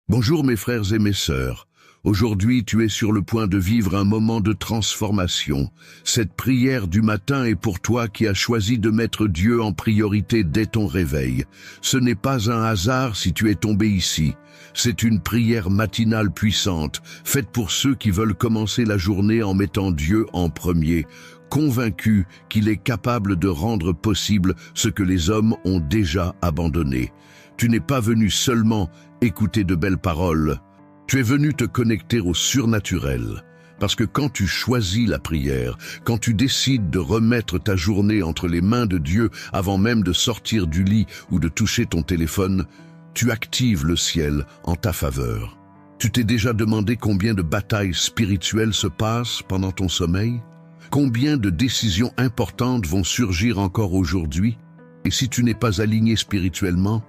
Bonjour mes frères et mes sœurs. Aujourd'hui, tu es sur le point de vivre un moment de transformation. Cette prière du matin est pour toi qui as choisi de mettre Dieu en priorité dès ton réveil. Ce n'est pas un hasard si tu es tombé ici. C'est une prière matinale puissante, faite pour ceux qui veulent commencer la journée en mettant Dieu en premier, convaincus qu'il est capable de rendre possible ce que les hommes ont déjà abandonné. Tu n'es pas venu seulement écouter de belles paroles. Tu es venu te connecter au surnaturel. Parce que quand tu choisis la prière, quand tu décides de remettre ta journée entre les mains de Dieu avant même de sortir du lit ou de toucher ton téléphone, tu actives le ciel en ta faveur. Tu t'es déjà demandé combien de batailles spirituelles se passent pendant ton sommeil? Combien de décisions importantes vont surgir encore aujourd'hui? Et si tu n'es pas aligné spirituellement,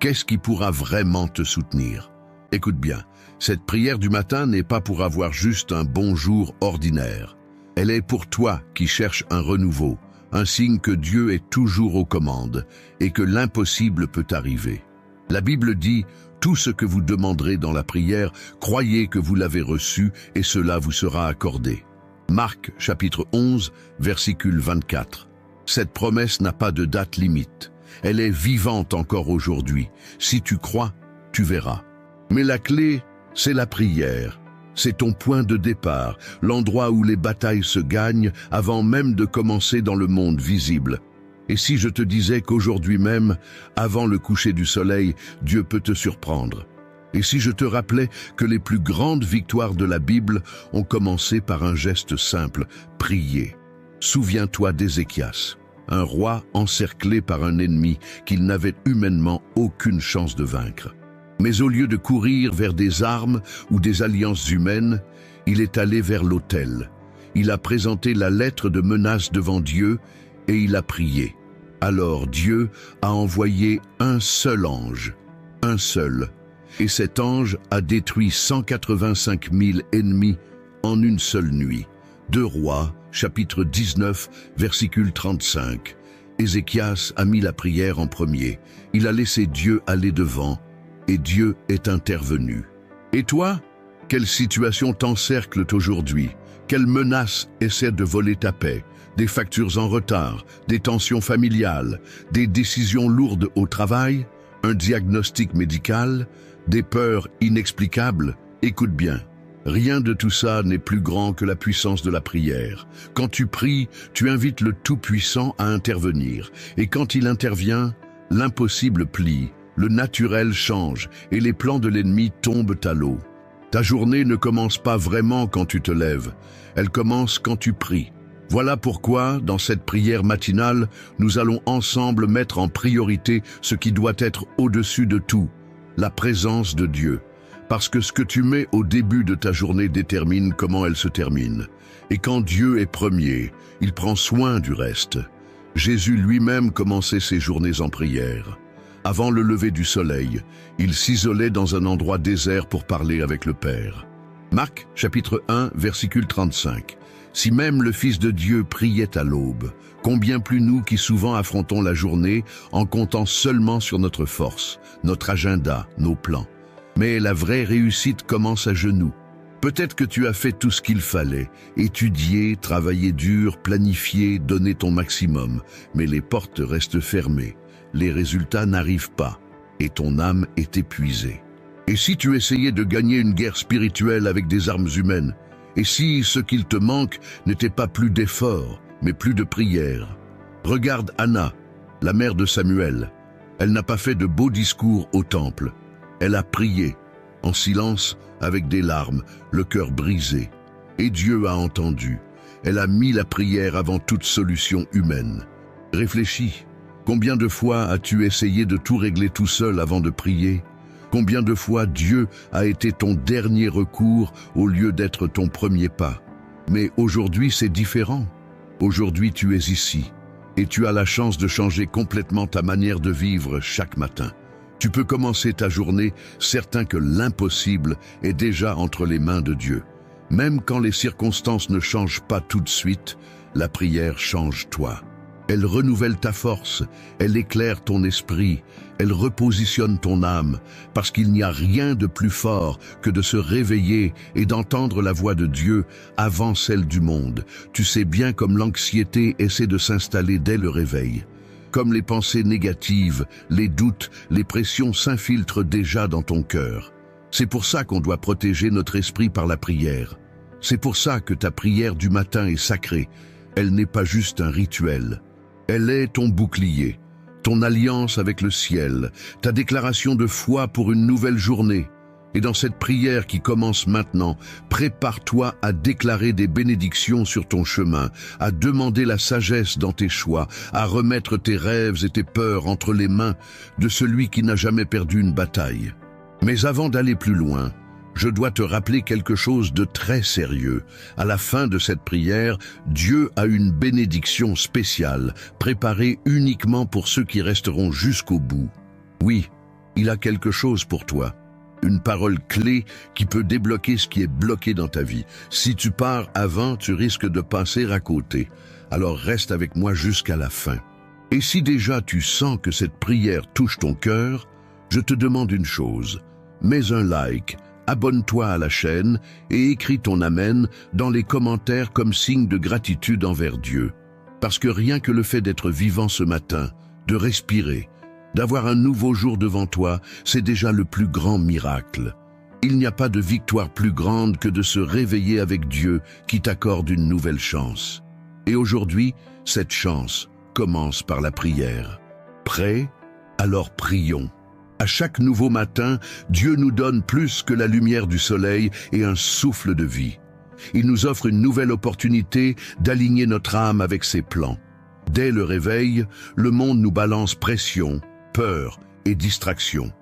qu'est-ce qui pourra vraiment te soutenir? Écoute bien, cette prière du matin n'est pas pour avoir juste un bonjour ordinaire. Elle est pour toi qui cherches un renouveau, un signe que Dieu est toujours aux commandes et que l'impossible peut arriver. La Bible dit « Tout ce que vous demanderez dans la prière, croyez que vous l'avez reçu et cela vous sera accordé. » Marc chapitre 11, versicule 24. Cette promesse n'a pas de date limite. Elle est vivante encore aujourd'hui. Si tu crois, tu verras. Mais la clé, c'est la prière. C'est ton point de départ, l'endroit où les batailles se gagnent avant même de commencer dans le monde visible. Et si je te disais qu'aujourd'hui même, avant le coucher du soleil, Dieu peut te surprendre? Et si je te rappelais que les plus grandes victoires de la Bible ont commencé par un geste simple, prier? Souviens-toi d'Ézéchias, un roi encerclé par un ennemi qu'il n'avait humainement aucune chance de vaincre. Mais au lieu de courir vers des armes ou des alliances humaines, il est allé vers l'autel. Il a présenté la lettre de menace devant Dieu et il a prié. Alors Dieu a envoyé un seul ange, un seul. Et cet ange a détruit 185 000 ennemis en une seule nuit. 2 Rois, chapitre 19, versicule 35. Ézéchias a mis la prière en premier. Il a laissé Dieu aller devant. Et Dieu est intervenu. Et toi, quelle situation t'encercle aujourd'hui? Quelle menace essaie de voler ta paix? Des factures en retard, des tensions familiales, des décisions lourdes au travail, un diagnostic médical, des peurs inexplicables? Écoute bien, rien de tout ça n'est plus grand que la puissance de la prière. Quand tu pries, tu invites le Tout-Puissant à intervenir. Et quand il intervient, l'impossible plie. Le naturel change et les plans de l'ennemi tombent à l'eau. Ta journée ne commence pas vraiment quand tu te lèves, elle commence quand tu pries. Voilà pourquoi, dans cette prière matinale, nous allons ensemble mettre en priorité ce qui doit être au-dessus de tout, la présence de Dieu. Parce que ce que tu mets au début de ta journée détermine comment elle se termine. Et quand Dieu est premier, il prend soin du reste. Jésus lui-même commençait ses journées en prière. Avant le lever du soleil, il s'isolait dans un endroit désert pour parler avec le Père. Marc, chapitre 1, versicule 35. Si même le Fils de Dieu priait à l'aube, combien plus nous qui souvent affrontons la journée en comptant seulement sur notre force, notre agenda, nos plans. Mais la vraie réussite commence à genoux. Peut-être que tu as fait tout ce qu'il fallait, étudier, travailler dur, planifier, donner ton maximum, mais les portes restent fermées. Les résultats n'arrivent pas et ton âme est épuisée. Et si tu essayais de gagner une guerre spirituelle avec des armes humaines? Et si ce qu'il te manque n'était pas plus d'efforts, mais plus de prière? Regarde Anna, la mère de Samuel. Elle n'a pas fait de beaux discours au temple. Elle a prié, en silence, avec des larmes, le cœur brisé. Et Dieu a entendu. Elle a mis la prière avant toute solution humaine. Réfléchis. Combien de fois as-tu essayé de tout régler tout seul avant de prier? Combien de fois Dieu a été ton dernier recours au lieu d'être ton premier pas? Mais aujourd'hui c'est différent. Aujourd'hui tu es ici et tu as la chance de changer complètement ta manière de vivre chaque matin. Tu peux commencer ta journée certain que l'impossible est déjà entre les mains de Dieu. Même quand les circonstances ne changent pas tout de suite, la prière change toi. Elle renouvelle ta force, elle éclaire ton esprit, elle repositionne ton âme, parce qu'il n'y a rien de plus fort que de se réveiller et d'entendre la voix de Dieu avant celle du monde. Tu sais bien comme l'anxiété essaie de s'installer dès le réveil. Comme les pensées négatives, les doutes, les pressions s'infiltrent déjà dans ton cœur. C'est pour ça qu'on doit protéger notre esprit par la prière. C'est pour ça que ta prière du matin est sacrée. Elle n'est pas juste un rituel. Elle est ton bouclier, ton alliance avec le ciel, ta déclaration de foi pour une nouvelle journée. Et dans cette prière qui commence maintenant, prépare-toi à déclarer des bénédictions sur ton chemin, à demander la sagesse dans tes choix, à remettre tes rêves et tes peurs entre les mains de celui qui n'a jamais perdu une bataille. Mais avant d'aller plus loin, je dois te rappeler quelque chose de très sérieux. À la fin de cette prière, Dieu a une bénédiction spéciale, préparée uniquement pour ceux qui resteront jusqu'au bout. Oui, il a quelque chose pour toi. Une parole clé qui peut débloquer ce qui est bloqué dans ta vie. Si tu pars avant, tu risques de passer à côté. Alors reste avec moi jusqu'à la fin. Et si déjà tu sens que cette prière touche ton cœur, je te demande une chose. Mets un like, abonne-toi à la chaîne et écris ton Amen dans les commentaires comme signe de gratitude envers Dieu. Parce que rien que le fait d'être vivant ce matin, de respirer, d'avoir un nouveau jour devant toi, c'est déjà le plus grand miracle. Il n'y a pas de victoire plus grande que de se réveiller avec Dieu qui t'accorde une nouvelle chance. Et aujourd'hui, cette chance commence par la prière. Prêt? Alors prions. À chaque nouveau matin, Dieu nous donne plus que la lumière du soleil et un souffle de vie. Il nous offre une nouvelle opportunité d'aligner notre âme avec ses plans. Dès le réveil, le monde nous balance pression, peur et distraction.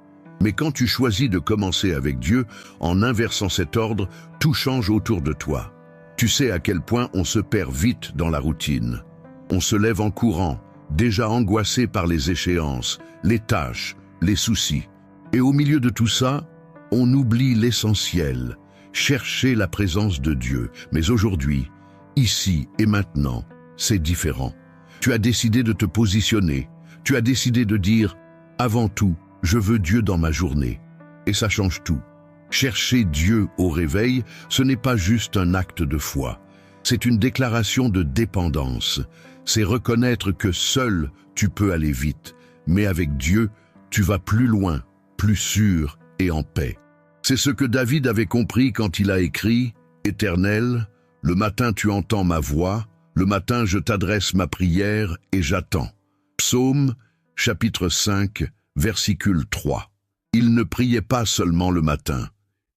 Mais quand tu choisis de commencer avec Dieu, en inversant cet ordre, tout change autour de toi. Tu sais à quel point on se perd vite dans la routine. On se lève en courant, déjà angoissé par les échéances, les tâches, les soucis. Et au milieu de tout ça, on oublie l'essentiel, chercher la présence de Dieu. Mais aujourd'hui, ici et maintenant, c'est différent. Tu as décidé de te positionner. Tu as décidé de dire « Avant tout, je veux Dieu dans ma journée ». Et ça change tout. Chercher Dieu au réveil, ce n'est pas juste un acte de foi. C'est une déclaration de dépendance. C'est reconnaître que seul tu peux aller vite. Mais avec Dieu, tu vas plus loin, plus sûr et en paix. C'est ce que David avait compris quand il a écrit « Éternel, le matin tu entends ma voix, le matin je t'adresse ma prière et j'attends. » Psaume, chapitre 5, versicule 3. Il ne priait pas seulement le matin,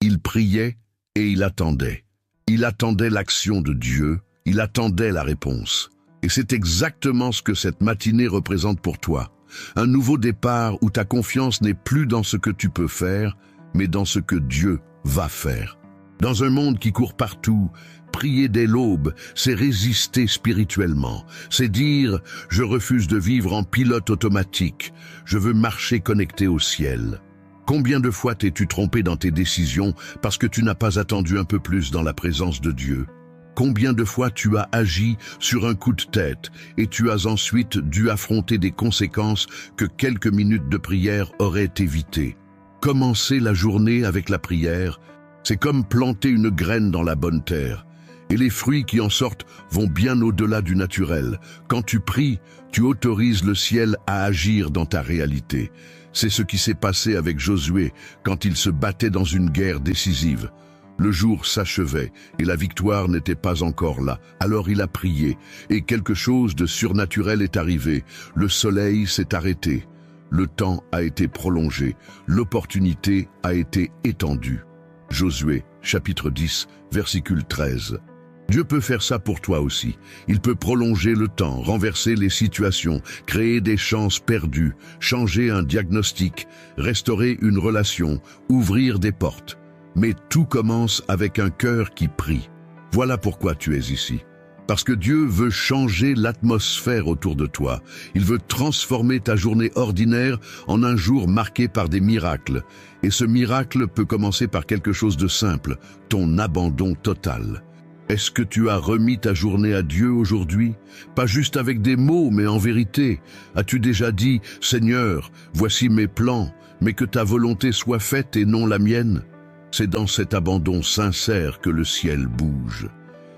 il priait et il attendait. Il attendait l'action de Dieu, il attendait la réponse. Et c'est exactement ce que cette matinée représente pour toi. Un nouveau départ où ta confiance n'est plus dans ce que tu peux faire, mais dans ce que Dieu va faire. Dans un monde qui court partout, prier dès l'aube, c'est résister spirituellement. C'est dire « Je refuse de vivre en pilote automatique, je veux marcher connecté au ciel ». Combien de fois t'es-tu trompé dans tes décisions parce que tu n'as pas attendu un peu plus dans la présence de Dieu? Combien de fois tu as agi sur un coup de tête et tu as ensuite dû affronter des conséquences que quelques minutes de prière auraient évitées? Commencer la journée avec la prière, c'est comme planter une graine dans la bonne terre. Et les fruits qui en sortent vont bien au-delà du naturel. Quand tu pries, tu autorises le ciel à agir dans ta réalité. C'est ce qui s'est passé avec Josué quand il se battait dans une guerre décisive. Le jour s'achevait et la victoire n'était pas encore là. Alors il a prié et quelque chose de surnaturel est arrivé. Le soleil s'est arrêté. Le temps a été prolongé. L'opportunité a été étendue. Josué, chapitre 10, versicule 13. Dieu peut faire ça pour toi aussi. Il peut prolonger le temps, renverser les situations, créer des chances perdues, changer un diagnostic, restaurer une relation, ouvrir des portes. Mais tout commence avec un cœur qui prie. Voilà pourquoi tu es ici. Parce que Dieu veut changer l'atmosphère autour de toi. Il veut transformer ta journée ordinaire en un jour marqué par des miracles. Et ce miracle peut commencer par quelque chose de simple, ton abandon total. Est-ce que tu as remis ta journée à Dieu aujourd'hui? Pas juste avec des mots, mais en vérité. As-tu déjà dit, « Seigneur, voici mes plans, mais que ta volonté soit faite et non la mienne » C'est dans cet abandon sincère que le ciel bouge.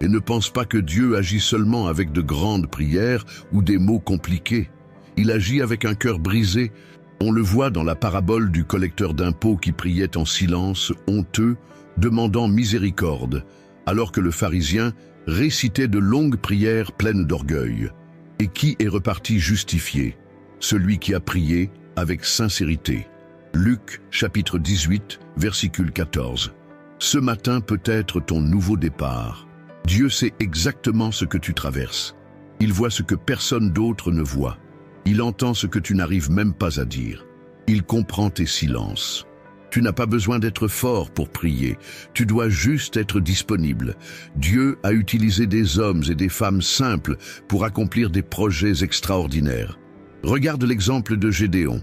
Et ne pense pas que Dieu agit seulement avec de grandes prières ou des mots compliqués. Il agit avec un cœur brisé. On le voit dans la parabole du collecteur d'impôts qui priait en silence, honteux, demandant miséricorde, alors que le pharisien récitait de longues prières pleines d'orgueil. Et qui est reparti justifié? Celui qui a prié avec sincérité. Luc, chapitre 18, versicule 14. Ce matin peut être ton nouveau départ. Dieu sait exactement ce que tu traverses. Il voit ce que personne d'autre ne voit. Il entend ce que tu n'arrives même pas à dire. Il comprend tes silences. Tu n'as pas besoin d'être fort pour prier. Tu dois juste être disponible. Dieu a utilisé des hommes et des femmes simples pour accomplir des projets extraordinaires. Regarde l'exemple de Gédéon.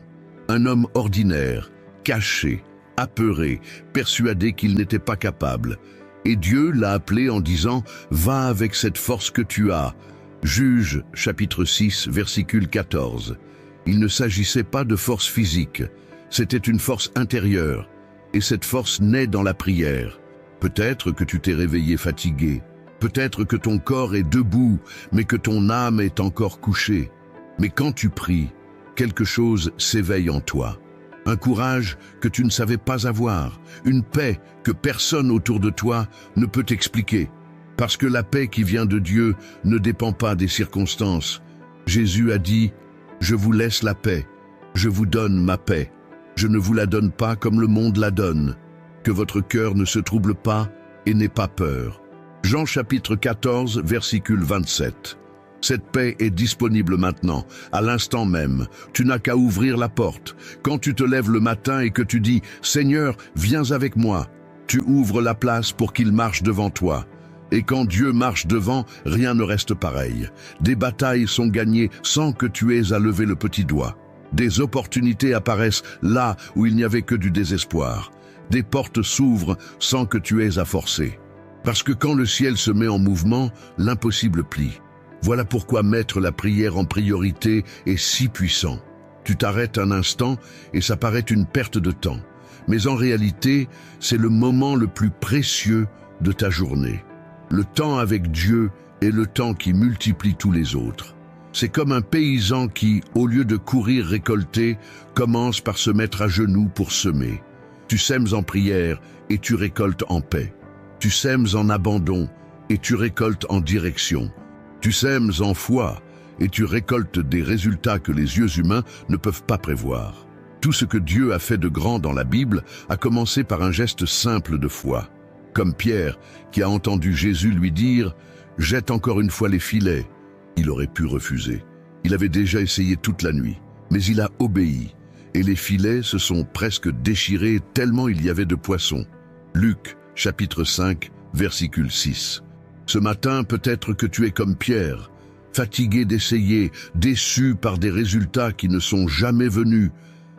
Un homme ordinaire, caché, apeuré, persuadé qu'il n'était pas capable. Et Dieu l'a appelé en disant « Va avec cette force que tu as ». Juge, chapitre 6, versicule 14. Il ne s'agissait pas de force physique. C'était une force intérieure, et cette force naît dans la prière. Peut-être que tu t'es réveillé fatigué, peut-être que ton corps est debout, mais que ton âme est encore couchée. Mais quand tu pries, quelque chose s'éveille en toi. Un courage que tu ne savais pas avoir, une paix que personne autour de toi ne peut expliquer. Parce que la paix qui vient de Dieu ne dépend pas des circonstances. Jésus a dit « Je vous laisse la paix, je vous donne ma paix. Je ne vous la donne pas comme le monde la donne. Que votre cœur ne se trouble pas et n'ait pas peur. » Jean chapitre 14, versicule 27. Cette paix est disponible maintenant, à l'instant même. Tu n'as qu'à ouvrir la porte. Quand tu te lèves le matin et que tu dis « Seigneur, viens avec moi », tu ouvres la place pour qu'il marche devant toi. Et quand Dieu marche devant, rien ne reste pareil. Des batailles sont gagnées sans que tu aies à lever le petit doigt. Des opportunités apparaissent là où il n'y avait que du désespoir. Des portes s'ouvrent sans que tu aies à forcer. Parce que quand le ciel se met en mouvement, l'impossible plie. Voilà pourquoi mettre la prière en priorité est si puissant. Tu t'arrêtes un instant et ça paraît une perte de temps. Mais en réalité, c'est le moment le plus précieux de ta journée. Le temps avec Dieu est le temps qui multiplie tous les autres. C'est comme un paysan qui, au lieu de courir récolter, commence par se mettre à genoux pour semer. Tu sèmes en prière et tu récoltes en paix. Tu sèmes en abandon et tu récoltes en direction. Tu sèmes en foi et tu récoltes des résultats que les yeux humains ne peuvent pas prévoir. Tout ce que Dieu a fait de grand dans la Bible a commencé par un geste simple de foi. Comme Pierre, qui a entendu Jésus lui dire « Jette encore une fois les filets ». Il aurait pu refuser. Il avait déjà essayé toute la nuit, mais il a obéi, et les filets se sont presque déchirés tellement il y avait de poissons. Luc, chapitre 5, versicule 6. Ce matin, peut-être que tu es comme Pierre, fatigué d'essayer, déçu par des résultats qui ne sont jamais venus.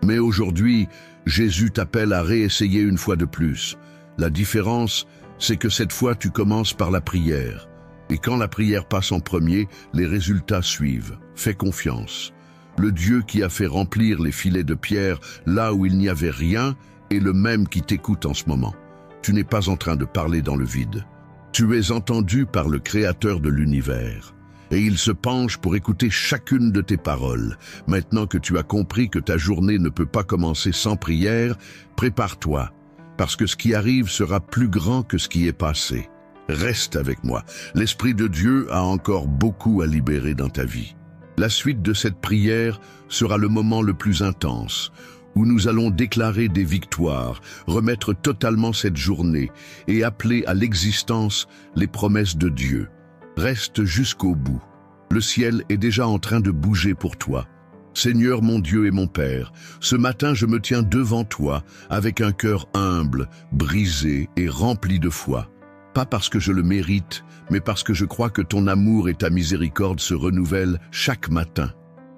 Mais aujourd'hui, Jésus t'appelle à réessayer une fois de plus. La différence, c'est que cette fois tu commences par la prière. Et quand la prière passe en premier, les résultats suivent. Fais confiance. Le Dieu qui a fait remplir les filets de pierre là où il n'y avait rien est le même qui t'écoute en ce moment. Tu n'es pas en train de parler dans le vide. Tu es entendu par le Créateur de l'univers. Et il se penche pour écouter chacune de tes paroles. Maintenant que tu as compris que ta journée ne peut pas commencer sans prière, prépare-toi, parce que ce qui arrive sera plus grand que ce qui est passé. Reste avec moi. L'Esprit de Dieu a encore beaucoup à libérer dans ta vie. La suite de cette prière sera le moment le plus intense, où nous allons déclarer des victoires, remettre totalement cette journée et appeler à l'existence les promesses de Dieu. Reste jusqu'au bout. Le ciel est déjà en train de bouger pour toi. Seigneur mon Dieu et mon Père, ce matin je me tiens devant toi avec un cœur humble, brisé et rempli de foi. Pas parce que je le mérite, mais parce que je crois que ton amour et ta miséricorde se renouvellent chaque matin.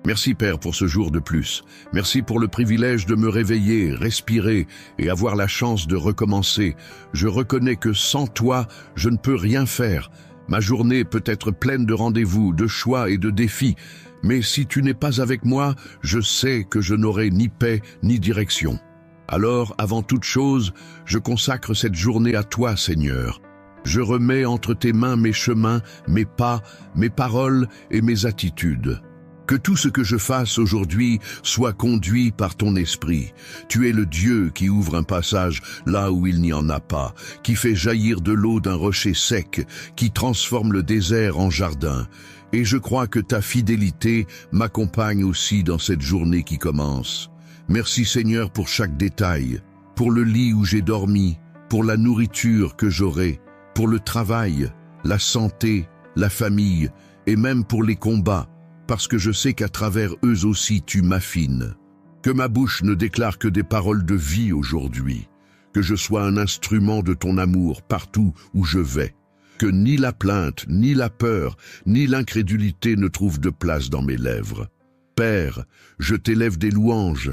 Merci Père pour ce jour de plus. Merci pour le privilège de me réveiller, respirer et avoir la chance de recommencer. Je reconnais que sans toi, je ne peux rien faire. Ma journée peut être pleine de rendez-vous, de choix et de défis. Mais si tu n'es pas avec moi, je sais que je n'aurai ni paix ni direction. Alors, avant toute chose, je consacre cette journée à toi, Seigneur. Je remets entre tes mains mes chemins, mes pas, mes paroles et mes attitudes. Que tout ce que je fasse aujourd'hui soit conduit par ton esprit. Tu es le Dieu qui ouvre un passage là où il n'y en a pas, qui fait jaillir de l'eau d'un rocher sec, qui transforme le désert en jardin. Et je crois que ta fidélité m'accompagne aussi dans cette journée qui commence. Merci Seigneur pour chaque détail, pour le lit où j'ai dormi, pour la nourriture que j'aurai, pour le travail, la santé, la famille et même pour les combats, parce que je sais qu'à travers eux aussi tu m'affines. Que ma bouche ne déclare que des paroles de vie aujourd'hui, que je sois un instrument de ton amour partout où je vais, que ni la plainte, ni la peur, ni l'incrédulité ne trouvent de place dans mes lèvres. Père, je t'élève des louanges,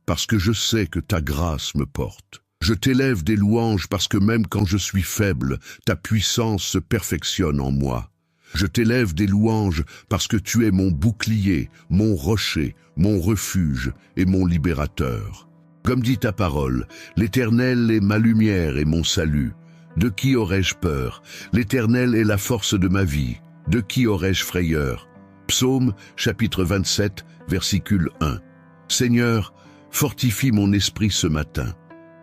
parce que je sais que ta grâce me porte. Je t'élève des louanges parce que même quand je suis faible, ta puissance se perfectionne en moi. Je t'élève des louanges parce que tu es mon bouclier, mon rocher, mon refuge et mon libérateur. Comme dit ta parole, l'Éternel est ma lumière et mon salut. De qui aurais-je peur? L'Éternel est la force de ma vie. De qui aurais-je frayeur? Psaume, chapitre 27, versicule 1. Seigneur, fortifie mon esprit ce matin.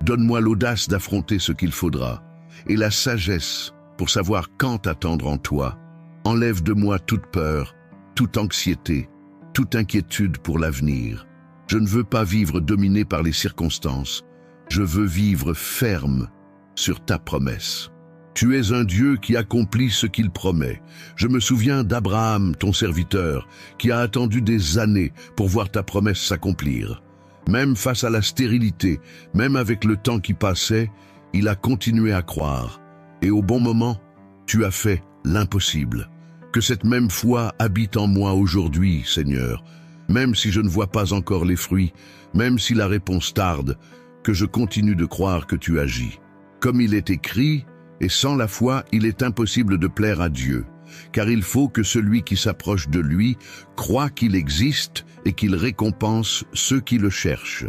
Donne-moi l'audace d'affronter ce qu'il faudra, et la sagesse pour savoir quand attendre en toi. Enlève de moi toute peur, toute anxiété, toute inquiétude pour l'avenir. Je ne veux pas vivre dominé par les circonstances. Je veux vivre ferme sur ta promesse. Tu es un Dieu qui accomplit ce qu'il promet. Je me souviens d'Abraham, ton serviteur, qui a attendu des années pour voir ta promesse s'accomplir. Même face à la stérilité, même avec le temps qui passait, il a continué à croire. Et au bon moment, tu as fait l'impossible. Que cette même foi habite en moi aujourd'hui, Seigneur, même si je ne vois pas encore les fruits, même si la réponse tarde, que je continue de croire que tu agis. Comme il est écrit, et sans la foi, il est impossible de plaire à Dieu, car il faut que celui qui s'approche de lui croit qu'il existe et qu'il récompense ceux qui le cherchent.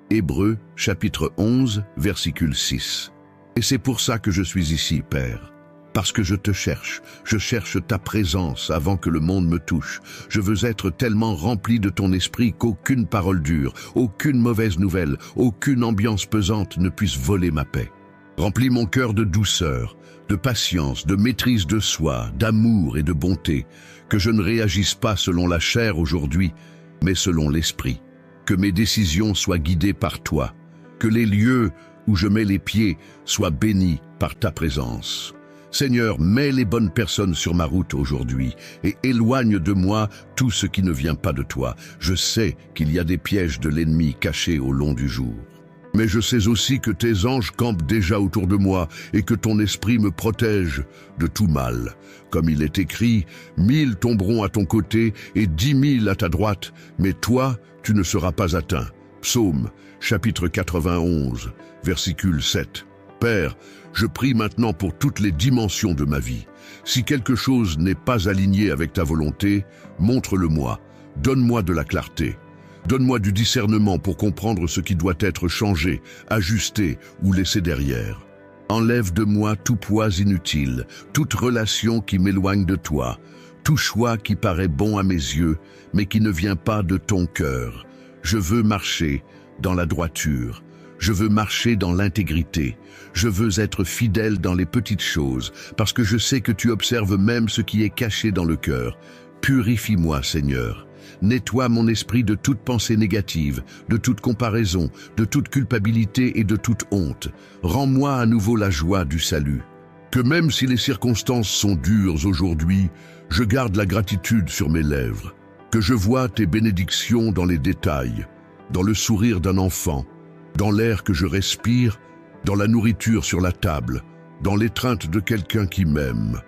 Hébreux, chapitre 11, versicule 6. Et c'est pour ça que je suis ici, Père. Parce que je cherche ta présence avant que le monde me touche. Je veux être tellement rempli de ton esprit qu'aucune parole dure, aucune mauvaise nouvelle, aucune ambiance pesante ne puisse voler ma paix. Remplis mon cœur de douceur, de patience, de maîtrise de soi, d'amour et de bonté, que je ne réagisse pas selon la chair aujourd'hui, mais selon l'esprit. Que mes décisions soient guidées par toi, que les lieux où je mets les pieds soient bénis par ta présence. Seigneur, mets les bonnes personnes sur ma route aujourd'hui et éloigne de moi tout ce qui ne vient pas de toi. Je sais qu'il y a des pièges de l'ennemi cachés au long du jour. Mais je sais aussi que tes anges campent déjà autour de moi et que ton esprit me protège de tout mal. Comme il est écrit, 1000 tomberont à ton côté et 10 000 à ta droite, mais toi, tu ne seras pas atteint. Psaume, chapitre 91, versicule 7. Père, je prie maintenant pour toutes les dimensions de ma vie. Si quelque chose n'est pas aligné avec ta volonté, montre-le-moi. Donne-moi de la clarté. Donne-moi du discernement pour comprendre ce qui doit être changé, ajusté ou laissé derrière. Enlève de moi tout poids inutile, toute relation qui m'éloigne de toi, tout choix qui paraît bon à mes yeux, mais qui ne vient pas de ton cœur. Je veux marcher dans la droiture. Je veux marcher dans l'intégrité. Je veux être fidèle dans les petites choses, parce que je sais que tu observes même ce qui est caché dans le cœur. Purifie-moi, Seigneur. Nettoie mon esprit de toute pensée négative, de toute comparaison, de toute culpabilité et de toute honte. Rends-moi à nouveau la joie du salut. Que même si les circonstances sont dures aujourd'hui, je garde la gratitude sur mes lèvres. Que je vois tes bénédictions dans les détails, dans le sourire d'un enfant, dans l'air que je respire, dans la nourriture sur la table, dans l'étreinte de quelqu'un qui m'aime.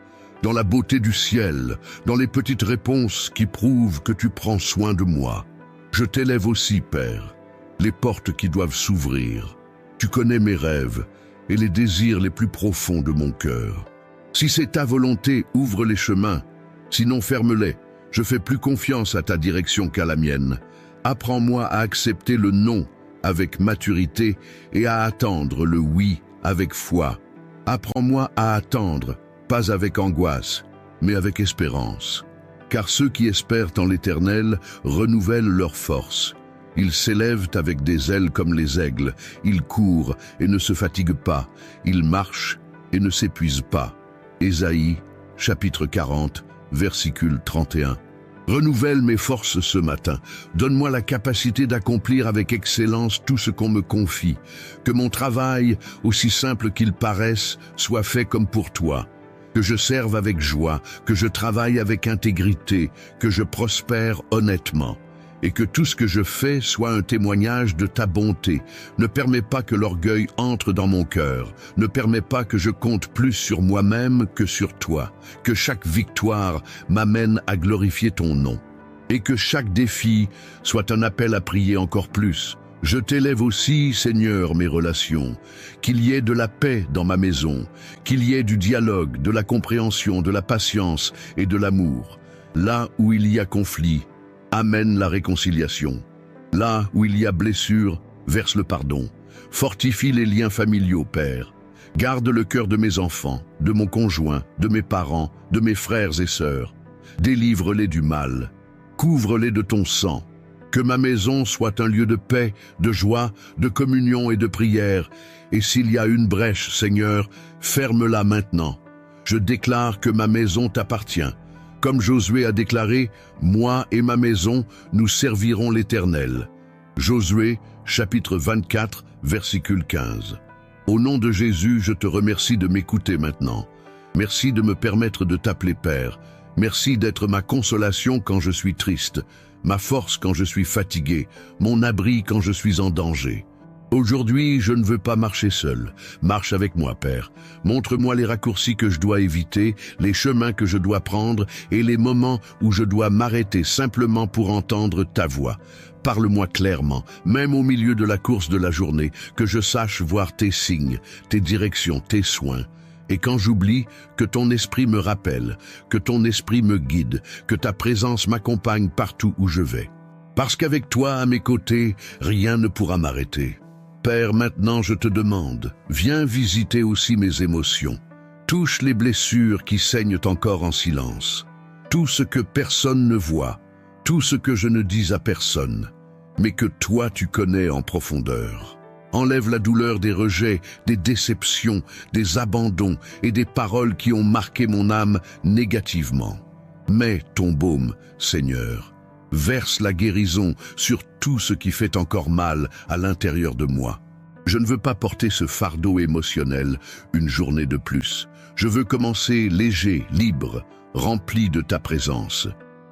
dans la beauté du ciel, dans les petites réponses qui prouvent que tu prends soin de moi. Je t'élève aussi, Père, les portes qui doivent s'ouvrir. Tu connais mes rêves et les désirs les plus profonds de mon cœur. Si c'est ta volonté, ouvre les chemins, sinon ferme-les. Je fais plus confiance à ta direction qu'à la mienne. Apprends-moi à accepter le non avec maturité et à attendre le oui avec foi. Apprends-moi à attendre, pas avec angoisse, mais avec espérance. Car ceux qui espèrent en l'Éternel renouvellent leur force. Ils s'élèvent avec des ailes comme les aigles, ils courent et ne se fatiguent pas, ils marchent et ne s'épuisent pas. Ésaïe, chapitre 40, versicule 31. Renouvelle mes forces ce matin. Donne-moi la capacité d'accomplir avec excellence tout ce qu'on me confie. Que mon travail, aussi simple qu'il paraisse, soit fait comme pour toi. Que je serve avec joie, que je travaille avec intégrité, que je prospère honnêtement. Et que tout ce que je fais soit un témoignage de ta bonté. Ne permets pas que l'orgueil entre dans mon cœur. Ne permets pas que je compte plus sur moi-même que sur toi. Que chaque victoire m'amène à glorifier ton nom. Et que chaque défi soit un appel à prier encore plus. Je t'élève aussi, Seigneur, mes relations. Qu'il y ait de la paix dans ma maison. Qu'il y ait du dialogue, de la compréhension, de la patience et de l'amour. Là où il y a conflit, amène la réconciliation. Là où il y a blessure, verse le pardon. Fortifie les liens familiaux, Père. Garde le cœur de mes enfants, de mon conjoint, de mes parents, de mes frères et sœurs. Délivre-les du mal. Couvre-les de ton sang. Que ma maison soit un lieu de paix, de joie, de communion et de prière. Et s'il y a une brèche, Seigneur, ferme-la maintenant. Je déclare que ma maison t'appartient. Comme Josué a déclaré, « Moi et ma maison, nous servirons l'Éternel ». Josué, chapitre 24, versicule 15. Au nom de Jésus, je te remercie de m'écouter maintenant. Merci de me permettre de t'appeler Père. Merci d'être ma consolation quand je suis triste, ma force quand je suis fatigué, mon abri quand je suis en danger. Aujourd'hui, je ne veux pas marcher seul. Marche avec moi, Père. Montre-moi les raccourcis que je dois éviter, les chemins que je dois prendre et les moments où je dois m'arrêter simplement pour entendre ta voix. Parle-moi clairement, même au milieu de la course de la journée, que je sache voir tes signes, tes directions, tes soins. Et quand j'oublie, que ton esprit me rappelle, que ton esprit me guide, que ta présence m'accompagne partout où je vais. Parce qu'avec toi à mes côtés, rien ne pourra m'arrêter. Père, maintenant je te demande, viens visiter aussi mes émotions. Touche les blessures qui saignent encore en silence. Tout ce que personne ne voit, tout ce que je ne dis à personne, mais que toi tu connais en profondeur. Enlève la douleur des rejets, des déceptions, des abandons et des paroles qui ont marqué mon âme négativement. Mets ton baume, Seigneur. Verse la guérison sur tout ce qui fait encore mal à l'intérieur de moi. Je ne veux pas porter ce fardeau émotionnel une journée de plus. Je veux commencer léger, libre, rempli de ta présence.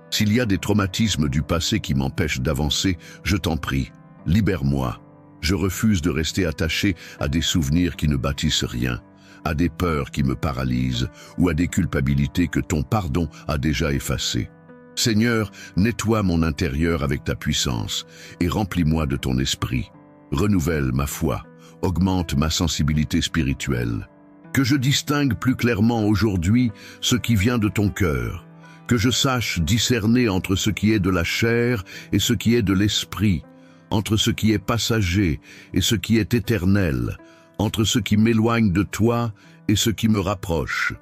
S'il y a des traumatismes du passé qui m'empêchent d'avancer, je t'en prie, libère-moi. Je refuse de rester attaché à des souvenirs qui ne bâtissent rien, à des peurs qui me paralysent ou à des culpabilités que ton pardon a déjà effacées. Seigneur, nettoie mon intérieur avec ta puissance et remplis-moi de ton esprit. Renouvelle ma foi, augmente ma sensibilité spirituelle. Que je distingue plus clairement aujourd'hui ce qui vient de ton cœur. Que je sache discerner entre ce qui est de la chair et ce qui est de l'esprit, entre ce qui est passager et ce qui est éternel, entre ce qui m'éloigne de toi et ce qui me rapproche.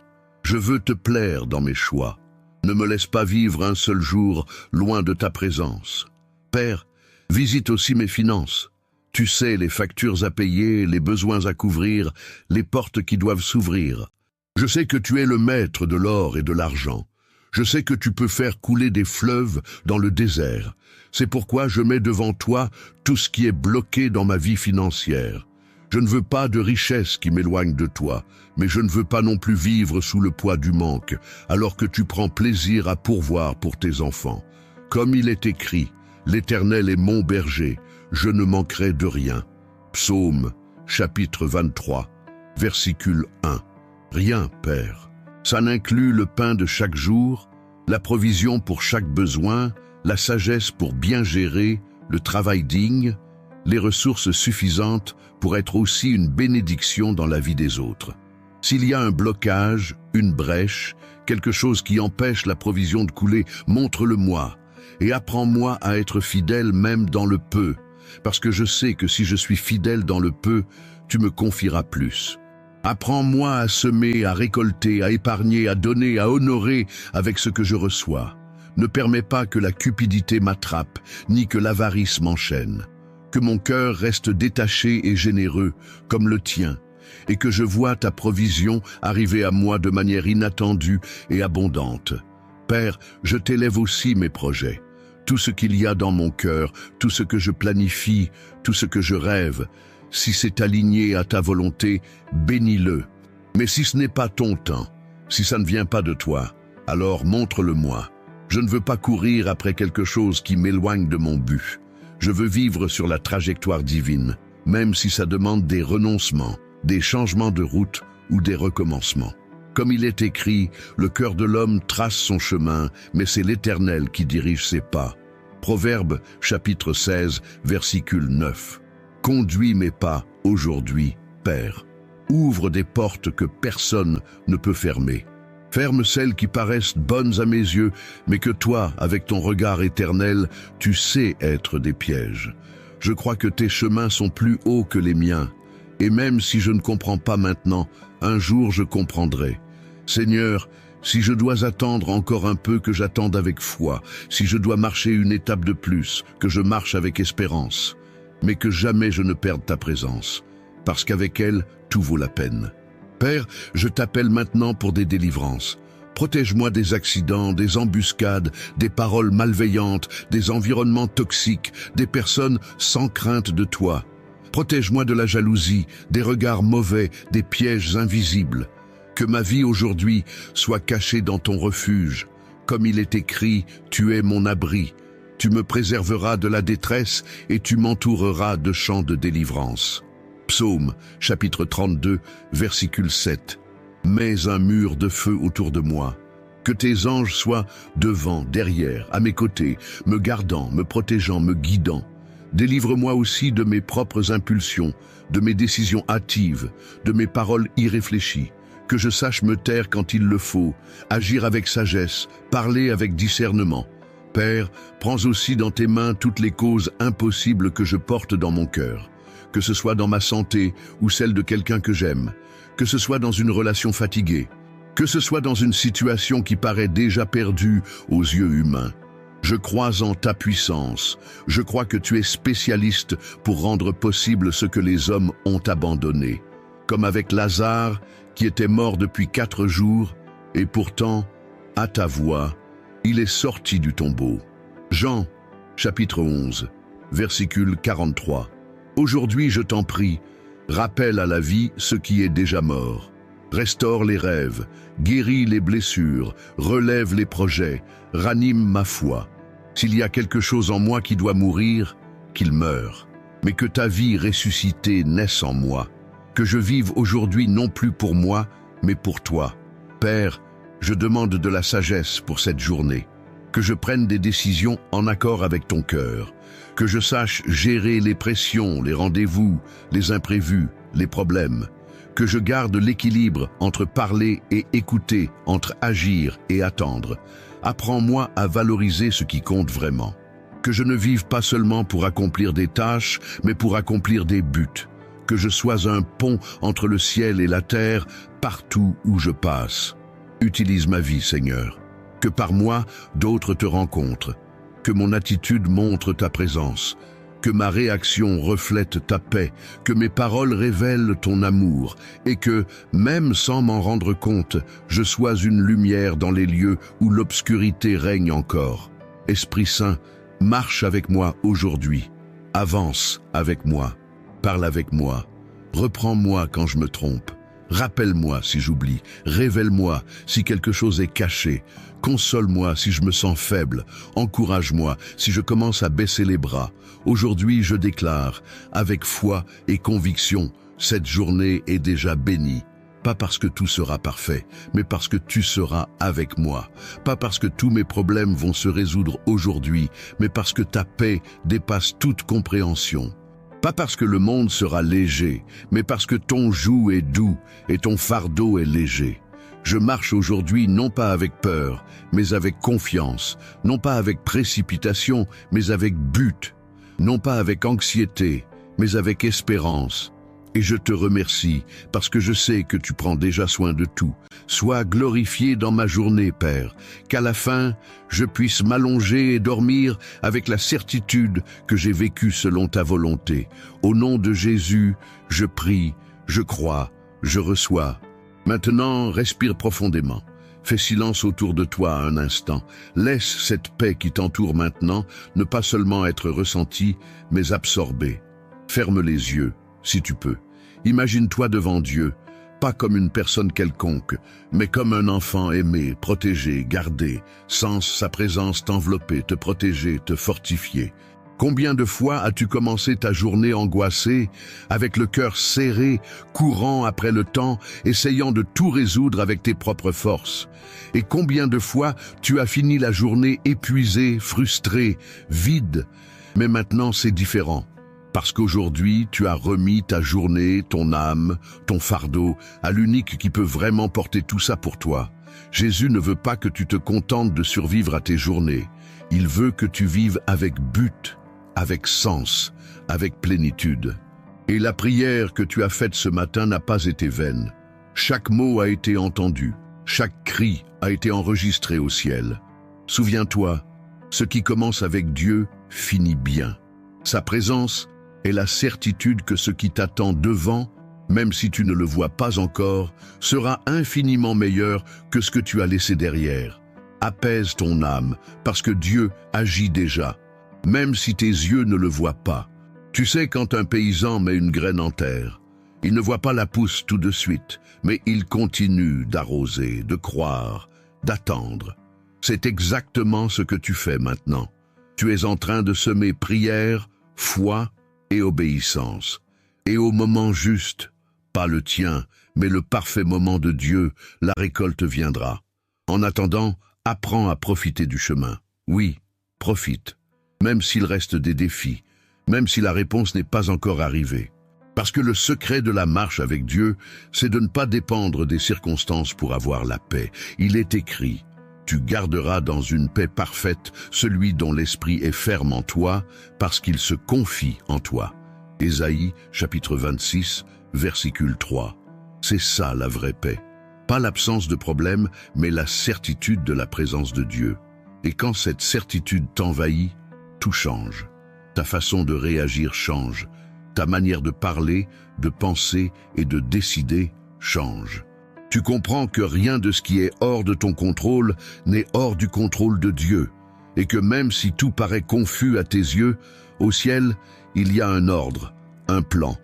Je veux te plaire dans mes choix. Ne me laisse pas vivre un seul jour loin de ta présence. Père, visite aussi mes finances. Tu sais les factures à payer, les besoins à couvrir, les portes qui doivent s'ouvrir. Je sais que tu es le maître de l'or et de l'argent. Je sais que tu peux faire couler des fleuves dans le désert. C'est pourquoi je mets devant toi tout ce qui est bloqué dans ma vie financière. Je ne veux pas de richesse qui m'éloigne de toi, mais je ne veux pas non plus vivre sous le poids du manque, alors que tu prends plaisir à pourvoir pour tes enfants. Comme il est écrit, l'Éternel est mon berger, je ne manquerai de rien. Psaume, chapitre 23, versicule 1. Rien, Père. Ça inclut le pain de chaque jour, la provision pour chaque besoin, la sagesse pour bien gérer, le travail digne, les ressources suffisantes pour être aussi une bénédiction dans la vie des autres. S'il y a un blocage, une brèche, quelque chose qui empêche la provision de couler, montre-le-moi et apprends-moi à être fidèle même dans le peu, parce que je sais que si je suis fidèle dans le peu, tu me confieras plus. Apprends-moi à semer, à récolter, à épargner, à donner, à honorer avec ce que je reçois. Ne permets pas que la cupidité m'attrape, ni que l'avarice m'enchaîne. Que mon cœur reste détaché et généreux, comme le tien, et que je vois ta provision arriver à moi de manière inattendue et abondante. Père, je t'élève aussi mes projets. Tout ce qu'il y a dans mon cœur, tout ce que je planifie, tout ce que je rêve, si c'est aligné à ta volonté, bénis-le. Mais si ce n'est pas ton temps, si ça ne vient pas de toi, alors montre-le-moi. Je ne veux pas courir après quelque chose qui m'éloigne de mon but. Je veux vivre sur la trajectoire divine, même si ça demande des renoncements, des changements de route ou des recommencements. Comme il est écrit, le cœur de l'homme trace son chemin, mais c'est l'Éternel qui dirige ses pas. Proverbe, chapitre 16, versicule 9. Conduis mes pas aujourd'hui, Père. Ouvre des portes que personne ne peut fermer. Ferme celles qui paraissent bonnes à mes yeux, mais que toi, avec ton regard éternel, tu sais être des pièges. Je crois que tes chemins sont plus hauts que les miens, et même si je ne comprends pas maintenant, un jour je comprendrai. Seigneur, si je dois attendre encore un peu, que j'attende avec foi, si je dois marcher une étape de plus, que je marche avec espérance, mais que jamais je ne perde ta présence, parce qu'avec elle, tout vaut la peine. Père, je t'appelle maintenant pour des délivrances. Protège-moi des accidents, des embuscades, des paroles malveillantes, des environnements toxiques, des personnes sans crainte de toi. Protège-moi de la jalousie, des regards mauvais, des pièges invisibles. Que ma vie aujourd'hui soit cachée dans ton refuge. Comme il est écrit, tu es mon abri. Tu me préserveras de la détresse et tu m'entoureras de chants de délivrance. Psaume, chapitre 32, versicule 7. Mets un mur de feu autour de moi. Que tes anges soient devant, derrière, à mes côtés, me gardant, me protégeant, me guidant. Délivre-moi aussi de mes propres impulsions, de mes décisions hâtives, de mes paroles irréfléchies. Que je sache me taire quand il le faut, agir avec sagesse, parler avec discernement. Père, prends aussi dans tes mains toutes les causes impossibles que je porte dans mon cœur. Que ce soit dans ma santé ou celle de quelqu'un que j'aime, que ce soit dans une relation fatiguée, que ce soit dans une situation qui paraît déjà perdue aux yeux humains. Je crois en ta puissance, je crois que tu es spécialiste pour rendre possible ce que les hommes ont abandonné. Comme avec Lazare, qui était mort depuis 4 jours, et pourtant, à ta voix, il est sorti du tombeau. Jean, chapitre 11, versicule 43. Aujourd'hui, je t'en prie, rappelle à la vie ce qui est déjà mort. Restaure les rêves, guéris les blessures, relève les projets, ranime ma foi. S'il y a quelque chose en moi qui doit mourir, qu'il meure. Mais que ta vie ressuscitée naisse en moi. Que je vive aujourd'hui non plus pour moi, mais pour toi. Père, je demande de la sagesse pour cette journée. Que je prenne des décisions en accord avec ton cœur. Que je sache gérer les pressions, les rendez-vous, les imprévus, les problèmes. Que je garde l'équilibre entre parler et écouter, entre agir et attendre. Apprends-moi à valoriser ce qui compte vraiment. Que je ne vive pas seulement pour accomplir des tâches, mais pour accomplir des buts. Que je sois un pont entre le ciel et la terre, partout où je passe. Utilise ma vie, Seigneur. Que par moi, d'autres te rencontrent. Que mon attitude montre ta présence. Que ma réaction reflète ta paix. Que mes paroles révèlent ton amour. Et que, même sans m'en rendre compte, je sois une lumière dans les lieux où l'obscurité règne encore. Esprit Saint, marche avec moi aujourd'hui. Avance avec moi. Parle avec moi. Reprends-moi quand je me trompe. Rappelle-moi si j'oublie. Révèle-moi si quelque chose est caché. Console-moi si je me sens faible. Encourage-moi si je commence à baisser les bras. Aujourd'hui, je déclare, avec foi et conviction, cette journée est déjà bénie. Pas parce que tout sera parfait, mais parce que tu seras avec moi. Pas parce que tous mes problèmes vont se résoudre aujourd'hui, mais parce que ta paix dépasse toute compréhension. Pas parce que le monde sera léger, mais parce que ton joug est doux et ton fardeau est léger. Je marche aujourd'hui non pas avec peur, mais avec confiance, non pas avec précipitation, mais avec but, non pas avec anxiété, mais avec espérance. Et je te remercie, parce que je sais que tu prends déjà soin de tout. Sois glorifié dans ma journée, Père, qu'à la fin, je puisse m'allonger et dormir avec la certitude que j'ai vécu selon ta volonté. Au nom de Jésus, je prie, je crois, je reçois. Maintenant, respire profondément. Fais silence autour de toi un instant. Laisse cette paix qui t'entoure maintenant ne pas seulement être ressentie, mais absorbée. Ferme les yeux, si tu peux. Imagine-toi devant Dieu, pas comme une personne quelconque, mais comme un enfant aimé, protégé, gardé, sans sa présence t'envelopper, te protéger, te fortifier. Combien de fois as-tu commencé ta journée angoissée, avec le cœur serré, courant après le temps, essayant de tout résoudre avec tes propres forces? Et combien de fois tu as fini la journée épuisé, frustré, vide? Mais maintenant c'est différent. Parce qu'aujourd'hui, tu as remis ta journée, ton âme, ton fardeau, à l'unique qui peut vraiment porter tout ça pour toi. Jésus ne veut pas que tu te contentes de survivre à tes journées. Il veut que tu vives avec but, avec sens, avec plénitude. Et la prière que tu as faite ce matin n'a pas été vaine. Chaque mot a été entendu, chaque cri a été enregistré au ciel. Souviens-toi, ce qui commence avec Dieu finit bien. Sa présence est la certitude que ce qui t'attend devant, même si tu ne le vois pas encore, sera infiniment meilleur que ce que tu as laissé derrière. Apaise ton âme, parce que Dieu agit déjà, même si tes yeux ne le voient pas. Tu sais quand un paysan met une graine en terre, il ne voit pas la pousse tout de suite, mais il continue d'arroser, de croire, d'attendre. C'est exactement ce que tu fais maintenant. Tu es en train de semer prière, foi et obéissance. Et au moment juste, pas le tien, mais le parfait moment de Dieu, la récolte viendra. En attendant, apprends à profiter du chemin. Oui, profite, même s'il reste des défis, même si la réponse n'est pas encore arrivée. Parce que le secret de la marche avec Dieu, c'est de ne pas dépendre des circonstances pour avoir la paix. Il est écrit: tu garderas dans une paix parfaite celui dont l'esprit est ferme en toi, parce qu'il se confie en toi. Ésaïe, chapitre 26, versicule 3. C'est ça la vraie paix. Pas l'absence de problème, mais la certitude de la présence de Dieu. Et quand cette certitude t'envahit, tout change. Ta façon de réagir change. Ta manière de parler, de penser et de décider change. Tu comprends que rien de ce qui est hors de ton contrôle n'est hors du contrôle de Dieu, et que même si tout paraît confus à tes yeux, au ciel, il y a un ordre, un plan,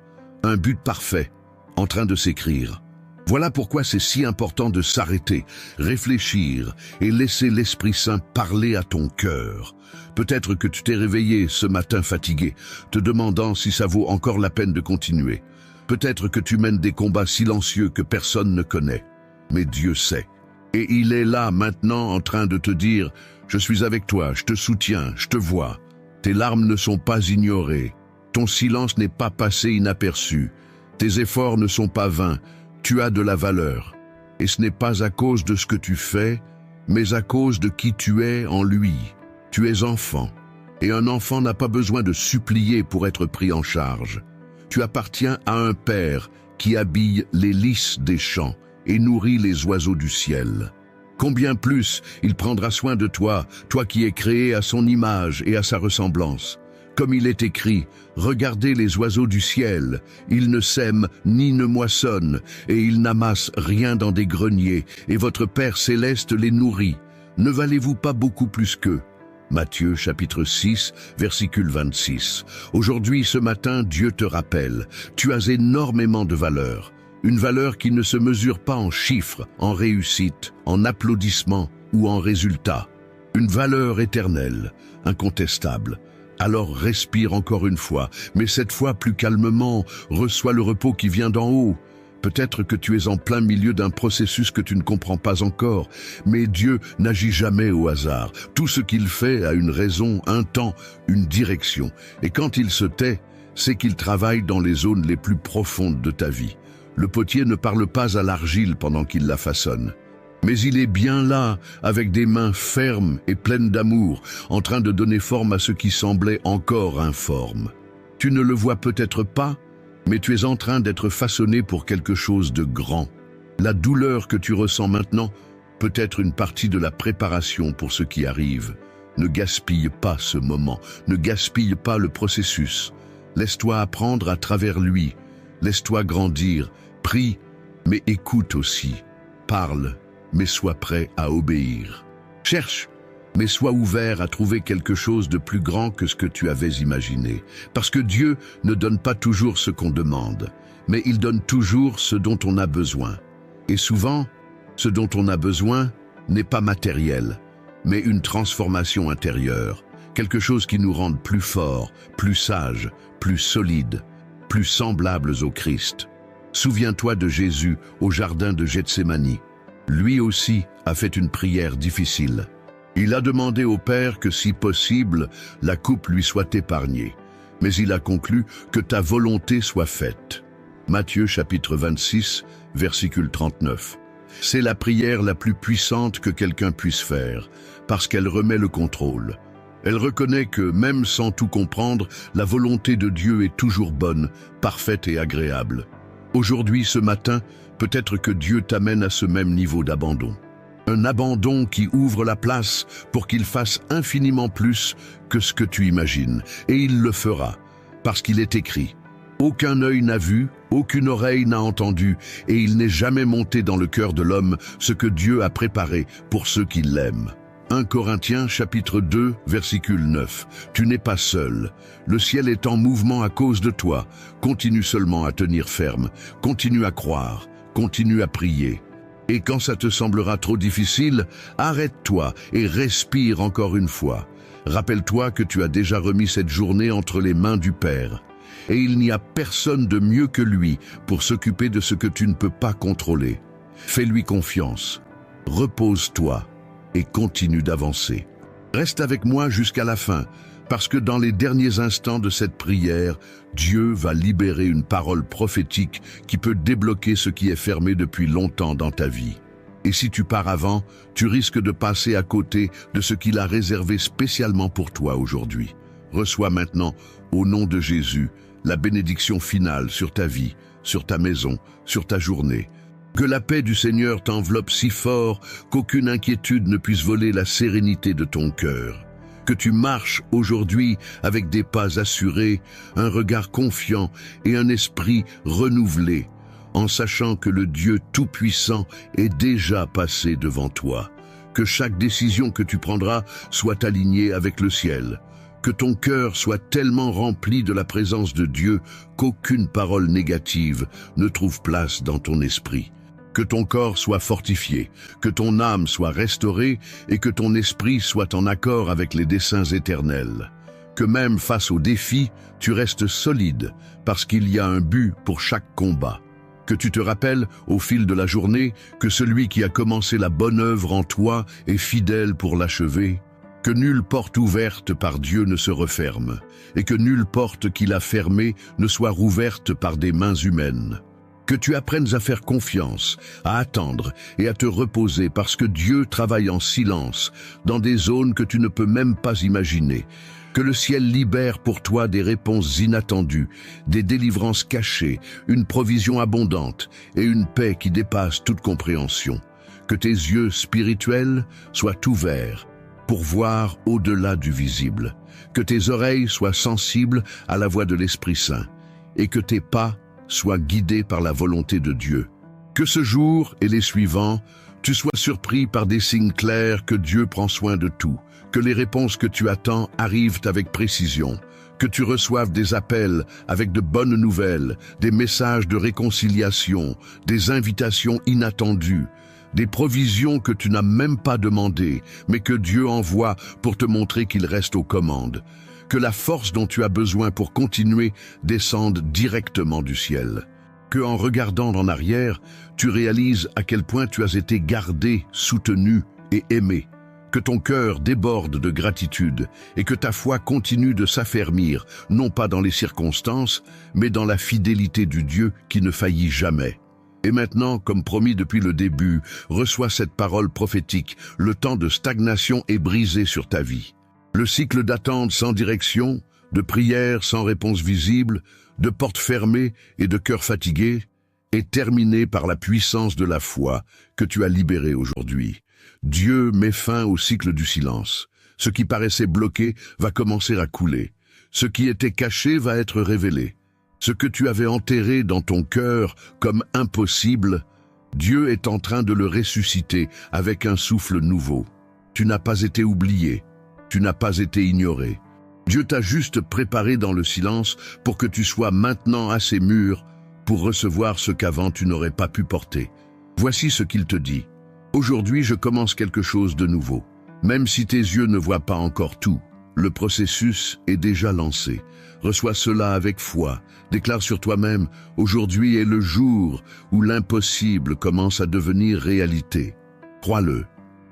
un but parfait, en train de s'écrire. Voilà pourquoi c'est si important de s'arrêter, réfléchir et laisser l'Esprit Saint parler à ton cœur. Peut-être que tu t'es réveillé ce matin fatigué, te demandant si ça vaut encore la peine de continuer. Peut-être que tu mènes des combats silencieux que personne ne connaît, mais Dieu sait. Et il est là maintenant en train de te dire: je suis avec toi, je te soutiens, je te vois. Tes larmes ne sont pas ignorées, ton silence n'est pas passé inaperçu, tes efforts ne sont pas vains, tu as de la valeur. Et ce n'est pas à cause de ce que tu fais, mais à cause de qui tu es en lui. Tu es enfant, et un enfant n'a pas besoin de supplier pour être pris en charge. Tu appartiens à un Père qui habille les lys des champs et nourrit les oiseaux du ciel. Combien plus il prendra soin de toi, toi qui es créé à son image et à sa ressemblance. Comme il est écrit: regardez les oiseaux du ciel, ils ne sèment ni ne moissonnent, et ils n'amassent rien dans des greniers, et votre Père céleste les nourrit. Ne valez-vous pas beaucoup plus qu'eux? Matthieu chapitre 6, versicule 26. Aujourd'hui, ce matin, Dieu te rappelle, tu as énormément de valeur. Une valeur qui ne se mesure pas en chiffres, en réussite, en applaudissements ou en résultats. Une valeur éternelle, incontestable. Alors respire encore une fois, mais cette fois plus calmement, reçois le repos qui vient d'en haut. Peut-être que tu es en plein milieu d'un processus que tu ne comprends pas encore, mais Dieu n'agit jamais au hasard. Tout ce qu'il fait a une raison, un temps, une direction. Et quand il se tait, c'est qu'il travaille dans les zones les plus profondes de ta vie. Le potier ne parle pas à l'argile pendant qu'il la façonne. Mais il est bien là, avec des mains fermes et pleines d'amour, en train de donner forme à ce qui semblait encore informe. Tu ne le vois peut-être pas, mais tu es en train d'être façonné pour quelque chose de grand. La douleur que tu ressens maintenant peut être une partie de la préparation pour ce qui arrive. Ne gaspille pas ce moment, ne gaspille pas le processus. Laisse-toi apprendre à travers lui, laisse-toi grandir, prie, mais écoute aussi. Parle, mais sois prêt à obéir. Cherche, mais sois ouvert à trouver quelque chose de plus grand que ce que tu avais imaginé. Parce que Dieu ne donne pas toujours ce qu'on demande, mais il donne toujours ce dont on a besoin. Et souvent, ce dont on a besoin n'est pas matériel, mais une transformation intérieure, quelque chose qui nous rende plus forts, plus sages, plus solides, plus semblables au Christ. Souviens-toi de Jésus au jardin de Gethsémani. Lui aussi a fait une prière difficile. Il a demandé au Père que, si possible, la coupe lui soit épargnée. Mais il a conclu que ta volonté soit faite. Matthieu chapitre 26, versicule 39. C'est la prière la plus puissante que quelqu'un puisse faire, parce qu'elle remet le contrôle. Elle reconnaît que, même sans tout comprendre, la volonté de Dieu est toujours bonne, parfaite et agréable. Aujourd'hui, ce matin, peut-être que Dieu t'amène à ce même niveau d'abandon. Un abandon qui ouvre la place pour qu'il fasse infiniment plus que ce que tu imagines. Et il le fera, parce qu'il est écrit. Aucun œil n'a vu, aucune oreille n'a entendu, et il n'est jamais monté dans le cœur de l'homme ce que Dieu a préparé pour ceux qui l'aiment. 1 Corinthiens chapitre 2, versicule 9. Tu n'es pas seul. Le ciel est en mouvement à cause de toi. Continue seulement à tenir ferme. Continue à croire. Continue à prier. Et quand ça te semblera trop difficile, arrête-toi et respire encore une fois. Rappelle-toi que tu as déjà remis cette journée entre les mains du Père. Et il n'y a personne de mieux que lui pour s'occuper de ce que tu ne peux pas contrôler. Fais-lui confiance. Repose-toi et continue d'avancer. Reste avec moi jusqu'à la fin, parce que dans les derniers instants de cette prière, Dieu va libérer une parole prophétique qui peut débloquer ce qui est fermé depuis longtemps dans ta vie. Et si tu pars avant, tu risques de passer à côté de ce qu'il a réservé spécialement pour toi aujourd'hui. Reçois maintenant, au nom de Jésus, la bénédiction finale sur ta vie, sur ta maison, sur ta journée. Que la paix du Seigneur t'enveloppe si fort qu'aucune inquiétude ne puisse voler la sérénité de ton cœur. Que tu marches aujourd'hui avec des pas assurés, un regard confiant et un esprit renouvelé, en sachant que le Dieu Tout-Puissant est déjà passé devant toi. Que chaque décision que tu prendras soit alignée avec le ciel. Que ton cœur soit tellement rempli de la présence de Dieu qu'aucune parole négative ne trouve place dans ton esprit. Que ton corps soit fortifié, que ton âme soit restaurée et que ton esprit soit en accord avec les desseins éternels. Que même face aux défis, tu restes solide parce qu'il y a un but pour chaque combat. Que tu te rappelles au fil de la journée que celui qui a commencé la bonne œuvre en toi est fidèle pour l'achever. Que nulle porte ouverte par Dieu ne se referme et que nulle porte qu'il a fermée ne soit rouverte par des mains humaines. Que tu apprennes à faire confiance, à attendre et à te reposer parce que Dieu travaille en silence dans des zones que tu ne peux même pas imaginer. Que le ciel libère pour toi des réponses inattendues, des délivrances cachées, une provision abondante et une paix qui dépasse toute compréhension. Que tes yeux spirituels soient ouverts pour voir au-delà du visible. Que tes oreilles soient sensibles à la voix de l'Esprit Saint et que tes pas sois guidé par la volonté de Dieu. Que ce jour et les suivants, tu sois surpris par des signes clairs que Dieu prend soin de tout, que les réponses que tu attends arrivent avec précision, que tu reçoives des appels avec de bonnes nouvelles, des messages de réconciliation, des invitations inattendues, des provisions que tu n'as même pas demandées, mais que Dieu envoie pour te montrer qu'il reste aux commandes. Que la force dont tu as besoin pour continuer descende directement du ciel. que en regardant en arrière, tu réalises à quel point tu as été gardé, soutenu et aimé, que ton cœur déborde de gratitude et que ta foi continue de s'affermir, non pas dans les circonstances, mais dans la fidélité du Dieu qui ne faillit jamais. Et maintenant, comme promis depuis le début, reçois cette parole prophétique. Le temps de stagnation est brisé sur ta vie. Le cycle d'attente sans direction, de prières sans réponse visible, de portes fermées et de cœurs fatigués, est terminé par la puissance de la foi que tu as libérée aujourd'hui. Dieu met fin au cycle du silence. Ce qui paraissait bloqué va commencer à couler. Ce qui était caché va être révélé. Ce que tu avais enterré dans ton cœur comme impossible, Dieu est en train de le ressusciter avec un souffle nouveau. Tu n'as pas été oublié, tu n'as pas été ignoré. Dieu t'a juste préparé dans le silence pour que tu sois maintenant assez mûr pour recevoir ce qu'avant tu n'aurais pas pu porter. Voici ce qu'il te dit. Aujourd'hui, je commence quelque chose de nouveau. Même si tes yeux ne voient pas encore tout, le processus est déjà lancé. Reçois cela avec foi. Déclare sur toi-même, aujourd'hui est le jour où l'impossible commence à devenir réalité. Crois-le,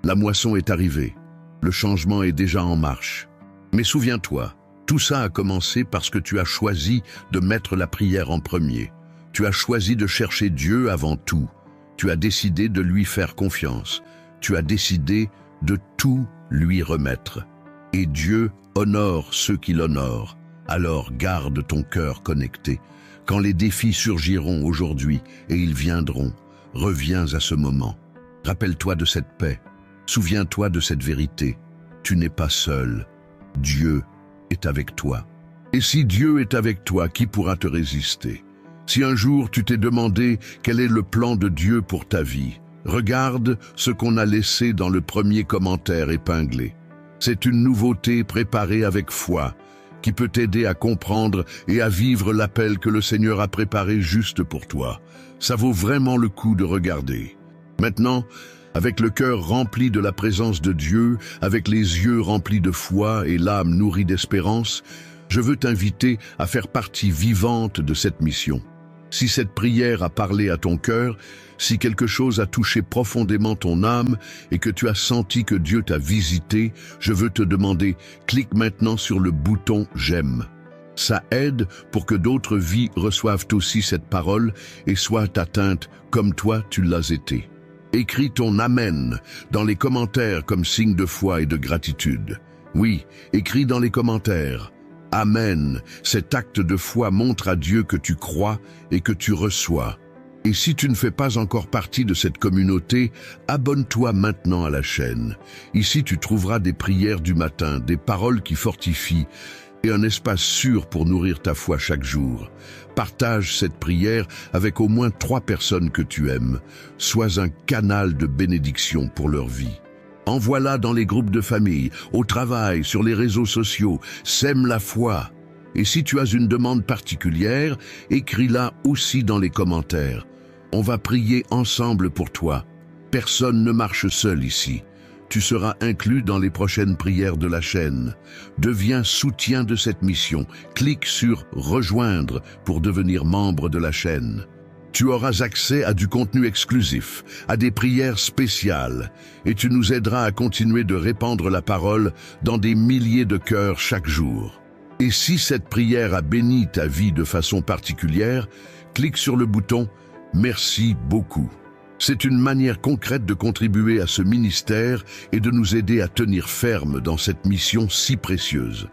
la moisson est arrivée. Le changement est déjà en marche. Mais souviens-toi, tout ça a commencé parce que tu as choisi de mettre la prière en premier. Tu as choisi de chercher Dieu avant tout. Tu as décidé de lui faire confiance. Tu as décidé de tout lui remettre. Et Dieu honore ceux qui l'honorent. Alors garde ton cœur connecté. Quand les défis surgiront aujourd'hui, et ils viendront, reviens à ce moment. Rappelle-toi de cette paix. Souviens-toi de cette vérité. Tu n'es pas seul. Dieu est avec toi. Et si Dieu est avec toi, qui pourra te résister? Si un jour tu t'es demandé quel est le plan de Dieu pour ta vie, regarde ce qu'on a laissé dans le premier commentaire épinglé. C'est une nouveauté préparée avec foi, qui peut t'aider à comprendre et à vivre l'appel que le Seigneur a préparé juste pour toi. Ça vaut vraiment le coup de regarder. Maintenant, avec le cœur rempli de la présence de Dieu, avec les yeux remplis de foi et l'âme nourrie d'espérance, je veux t'inviter à faire partie vivante de cette mission. Si cette prière a parlé à ton cœur, si quelque chose a touché profondément ton âme et que tu as senti que Dieu t'a visité, je veux te demander, clique maintenant sur le bouton « J'aime ». Ça aide pour que d'autres vies reçoivent aussi cette parole et soient atteintes comme toi tu l'as été. Écris ton « Amen » dans les commentaires comme signe de foi et de gratitude. Oui, écris dans les commentaires. Amen. Cet acte de foi montre à Dieu que tu crois et que tu reçois. Et si tu ne fais pas encore partie de cette communauté, abonne-toi maintenant à la chaîne. Ici, tu trouveras des prières du matin, des paroles qui fortifient et un espace sûr pour nourrir ta foi chaque jour. Partage cette prière avec au moins 3 personnes que tu aimes. Sois un canal de bénédiction pour leur vie. Envoie-la dans les groupes de famille, au travail, sur les réseaux sociaux. Sème la foi. Et si tu as une demande particulière, écris-la aussi dans les commentaires. On va prier ensemble pour toi. Personne ne marche seul ici. Tu seras inclus dans les prochaines prières de la chaîne. Deviens soutien de cette mission. Clique sur « Rejoindre » pour devenir membre de la chaîne. Tu auras accès à du contenu exclusif, à des prières spéciales, et tu nous aideras à continuer de répandre la parole dans des milliers de cœurs chaque jour. Et si cette prière a béni ta vie de façon particulière, clique sur le bouton « Merci beaucoup ». C'est une manière concrète de contribuer à ce ministère et de nous aider à tenir ferme dans cette mission si précieuse.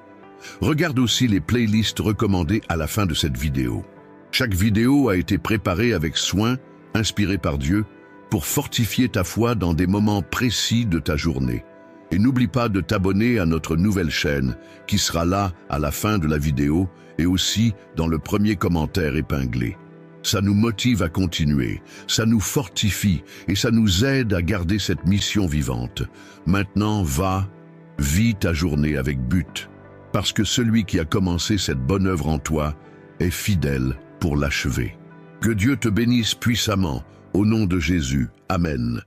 Regarde aussi les playlists recommandées à la fin de cette vidéo. Chaque vidéo a été préparée avec soin, inspirée par Dieu, pour fortifier ta foi dans des moments précis de ta journée. Et n'oublie pas de t'abonner à notre nouvelle chaîne, qui sera là à la fin de la vidéo et aussi dans le premier commentaire épinglé. Ça nous motive à continuer, ça nous fortifie et ça nous aide à garder cette mission vivante. Maintenant, vis ta journée avec but, parce que celui qui a commencé cette bonne œuvre en toi est fidèle pour l'achever. Que Dieu te bénisse puissamment, au nom de Jésus. Amen.